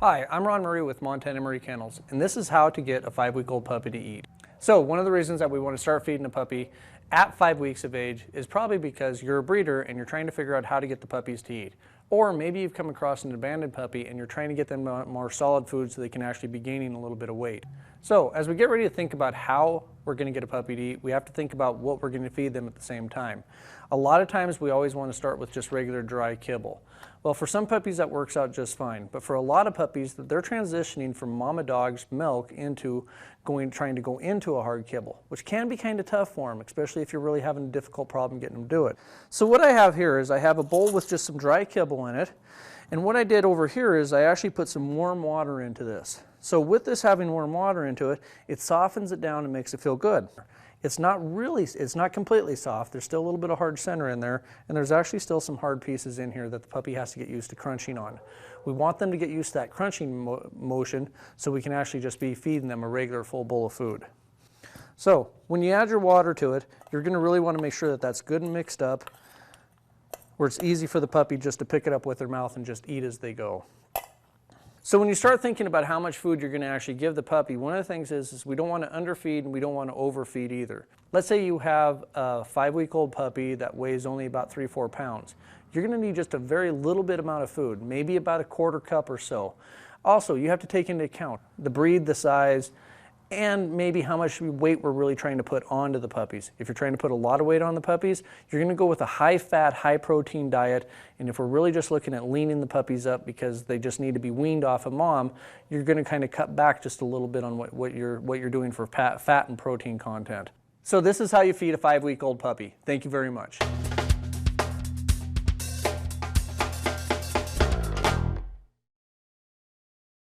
Hi, I'm Ron Murray with Montana Murray Kennels, and this is how to get a 5-week-old puppy to eat. So one of the reasons that we want to start feeding a puppy at 5 weeks of age is probably because you're a breeder and you're trying to figure out how to get the puppies to eat. Or maybe you've come across an abandoned puppy and you're trying to get them more solid food so they can actually be gaining a little bit of weight. So as we get ready to think about how we're going to get a puppy to eat, we have to think about what we're going to feed them at the same time. A lot of times we always want to start with just regular dry kibble. Well, for some puppies that works out just fine, but for a lot of puppies, they're transitioning from mama dog's milk into trying to go into a hard kibble, which can be kind of tough for them, especially if you're really having a difficult problem getting them to do it. So what I have here is I have a bowl with just some dry kibble in it, and what I did over here is I actually put some warm water into this. So with this having warm water into it, it softens it down and makes it feel good. It's not completely soft. There's still a little bit of hard center in there, and there's actually still some hard pieces in here that the puppy has to get used to crunching on. We want them to get used to that crunching motion so we can actually just be feeding them a regular full bowl of food. So when you add your water to it, you're going to really want to make sure that that's good and mixed up, where it's easy for the puppy just to pick it up with their mouth and just eat as they go. So when you start thinking about how much food you're going to actually give the puppy, one of the things is we don't want to underfeed and we don't want to overfeed either. Let's say you have a 5-week-old puppy that weighs only about 3-4 pounds. You're going to need just a very little bit amount of food, maybe about a quarter cup or so. Also, you have to take into account the breed, the size, and maybe how much weight we're really trying to put onto the puppies. If you're trying to put a lot of weight on the puppies, you're going to go with a high-fat, high-protein diet, and if we're really just looking at leaning the puppies up because they just need to be weaned off of mom, you're going to kind of cut back just a little bit on what you're doing for fat and protein content. So this is how you feed a 5-week-old puppy. Thank you very much.